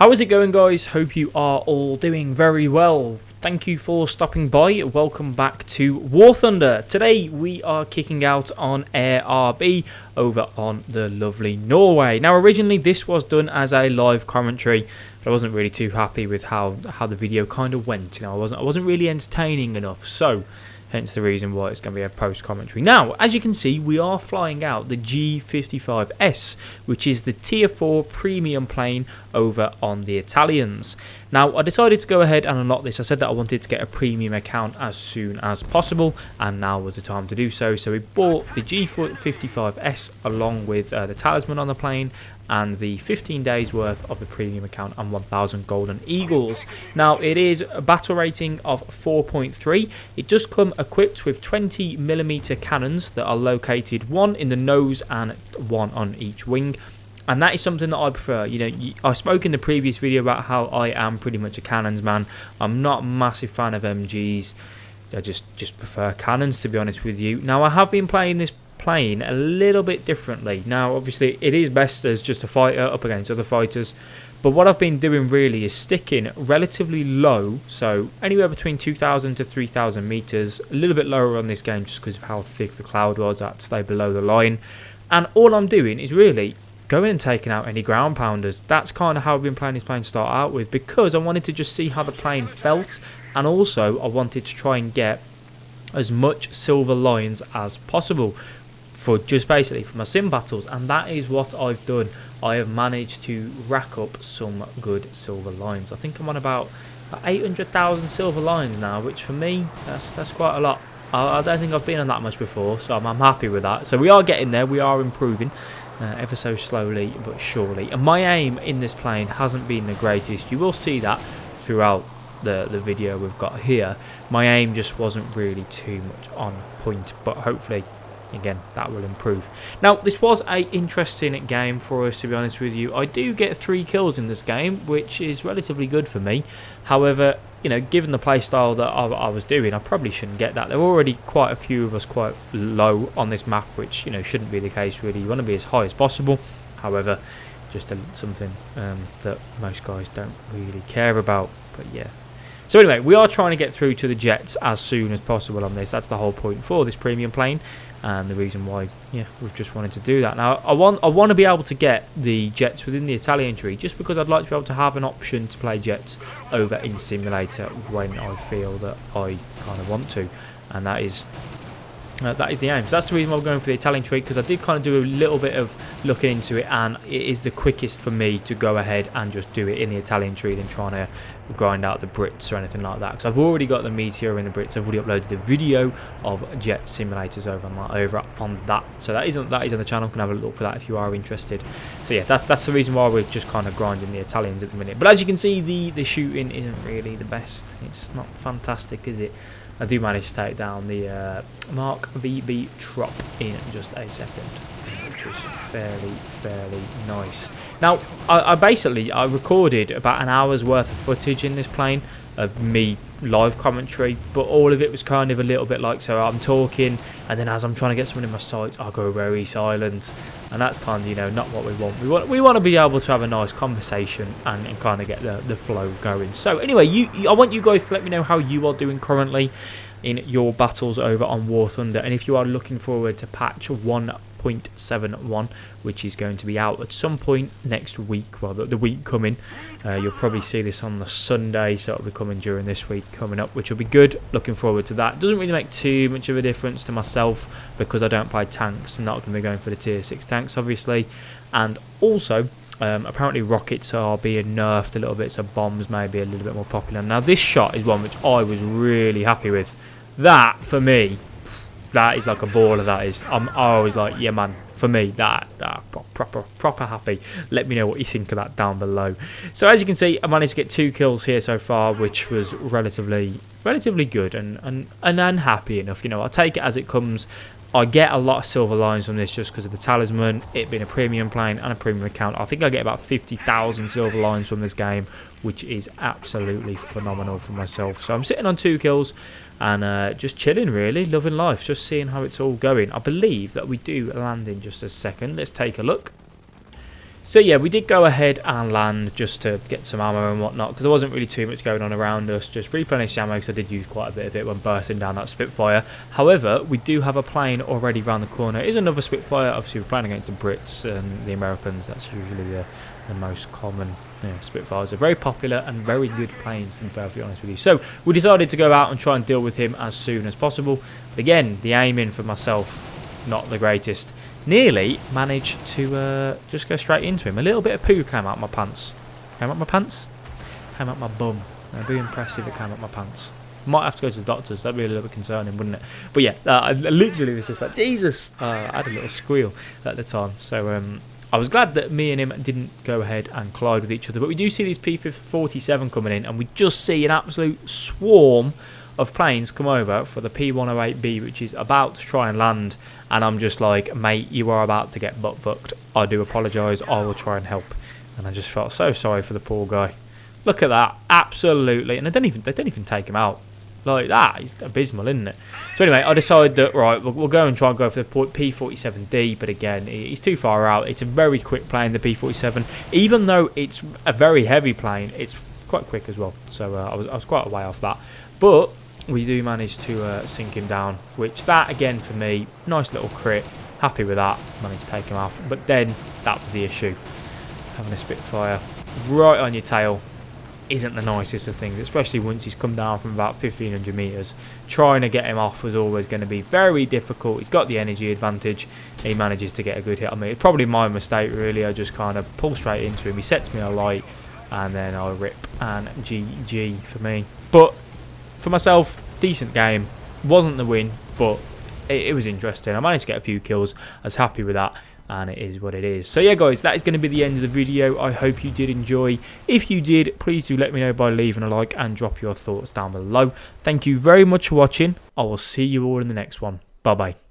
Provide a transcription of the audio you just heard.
How is it going, guys? Hope you are all doing very well. Thank you for stopping by. Welcome back to War Thunder. Today we are kicking out on Air RB over on the lovely Norway. Now originally this was done as a live commentary, but I wasn't really too happy with how the video kind of went. You know, I wasn't really entertaining enough. So hence the reason why it's going to be a post commentary. Now, as you can see, we are flying out the G55s, which is the tier 4 premium plane over on the Italians. Now, I decided to go ahead and unlock this. I said that I wanted to get a premium account as soon as possible, and now was the time to do so. So we bought the G55s along with the talisman on the plane and the 15 days worth of the premium account and 1000 golden eagles. Now it is a battle rating of 4.3. It does come equipped with 20mm cannons that are located one in the nose and one on each wing. And that is something that I prefer. You know, I spoke in the previous video about how I am pretty much a cannons man. I'm not a massive fan of MGs. I just prefer cannons, to be honest with you. Now I have been playing this plane a little bit differently. Now obviously it is best as just a fighter up against other fighters, but what I've been doing really is sticking relatively low, so anywhere between 2,000 to 3,000 meters, a little bit lower on this game just because of how thick the cloud was. I had to stay below the line, and all I'm doing is really going and taking out any ground pounders. That's kind of how I've been playing this plane to start out with, because I wanted to just see how the plane felt, and also I wanted to try and get as much silver lines as possible for just basically for my sim battles, and that is what I've done. I have managed to rack up some good silver lines. I think I'm on about 800,000 silver lines now, which for me that's quite a lot. I don't think I've been on that much before, so I'm happy with that. So we are getting there, we are improving ever so slowly but surely, and my aim in this plane hasn't been the greatest. You will see that throughout the video we've got here. My aim just wasn't really too much on point, but hopefully again that will improve. Now this was a interesting game for us, to be honest with you. I do get 3 kills in this game, which is relatively good for me. However, you know, given the playstyle that I was doing, I probably shouldn't get that. There were already quite a few of us quite low on this map, which, you know, shouldn't be the case really. You want to be as high as possible. However, just something that most guys don't really care about. But yeah, so anyway, we are trying to get through to the jets as soon as possible on this. That's the whole point for this premium plane, and the reason why, yeah, we've just wanted to do that. Now I want to be able to get the jets within the Italian tree, just because I'd like to be able to have an option to play jets over in simulator when I feel that I kind of want to, and that is the aim. So that's the reason why we're going for the Italian tree, because I did kind of do a little bit of looking into it, and it is the quickest for me to go ahead and just do it in the Italian tree than trying to grind out the Brits or anything like that, because I've already got the Meteor and the Brits. I've already uploaded a video of jet simulators over on that, so that is on the channel. You can have a look for that if you are interested. So yeah, that's the reason why we're just kind of grinding the Italians at the minute. But as you can see, the shooting isn't really the best. It's not fantastic, is it? I do manage to take down the Mark VB Trop in just a second, which was fairly nice. Now, I recorded about an hour's worth of footage in this plane of me live commentary, but all of it was kind of a little bit like, so I'm talking, and then as I'm trying to get someone in my sights, I'll go very silent, and that's kind of, you know, not what we want. We want to be able to have a nice conversation and kind of get the flow going. So anyway, I want you guys to let me know how you are doing currently in your battles over on War Thunder, and if you are looking forward to patch 1.71, which is going to be out at some point next week, well, the week coming. You'll probably see this on the Sunday, so it'll be coming during this week coming up, which will be good. Looking forward to that. Doesn't really make too much of a difference to myself because I don't play tanks. I'm not going to be going for the tier 6 tanks, obviously, and also apparently rockets are being nerfed a little bit, so bombs may be a little bit more popular. Now this shot is one which I was really happy with. That, for me, that is like a baller, that is. I always like, yeah man, for me, that proper happy. Let me know what you think of that down below. So as you can see, I managed to get 2 kills here so far, which was relatively good and happy enough. You know, I'll take it as it comes. I get a lot of silver lines from this just because of the talisman, it being a premium plane and a premium account. I think I get about 50,000 silver lines from this game, which is absolutely phenomenal for myself. So I'm sitting on 2 kills and just chilling, really, loving life, just seeing how it's all going. I believe that we do land in just a second. Let's take a look. So yeah, we did go ahead and land just to get some ammo and whatnot, because there wasn't really too much going on around us. Just replenish ammo, because I did use quite a bit of it when bursting down that Spitfire. However, we do have a plane already round the corner. It is another Spitfire. Obviously, we're playing against the Brits and the Americans. That's usually the most common. Spitfires are very popular and very good planes, to be perfectly honest with you. So we decided to go out and try and deal with him as soon as possible. But again, the aiming for myself, not the greatest. Nearly managed to just go straight into him. A little bit of poo came out my pants. Came out my pants? Came out my bum. I'd be impressed if it came out my pants. Might have to go to the doctors. That'd be a little bit concerning, wouldn't it? But yeah, I literally was just like, Jesus. I had a little squeal at the time. So I was glad that me and him didn't go ahead and collide with each other. But we do see these P-47 coming in, and we just see an absolute swarm of planes come over for the P-108B, which is about to try and land. And I'm just like, mate, you are about to get butt fucked. I do apologise. I will try and help. And I just felt so sorry for the poor guy. Look at that, absolutely. And they don't even take him out like that. It's abysmal, isn't it? So anyway, I decided that right, we'll go and try and go for the P-47D. But again, he's too far out. It's a very quick plane, the P-47. Even though it's a very heavy plane, it's quite quick as well. So I was quite a way off that. But we do manage to sink him down, which that again for me, nice little crit, happy with that, managed to take him off. But then that was the issue, having a Spitfire right on your tail isn't the nicest of things, especially once he's come down from about 1500 metres. Trying to get him off was always going to be very difficult. He's got the energy advantage, he manages to get a good hit on me. It's probably my mistake really. I just kind of pull straight into him, he sets me alight, and then I rip, and GG for me. But for myself, decent game. Wasn't the win, but it was interesting. I managed to get a few kills. I was happy with that, and it is what it is. So yeah, guys, that is going to be the end of the video. I hope you did enjoy. If you did, please do let me know by leaving a like and drop your thoughts down below. Thank you very much for watching. I will see you all in the next one. Bye bye.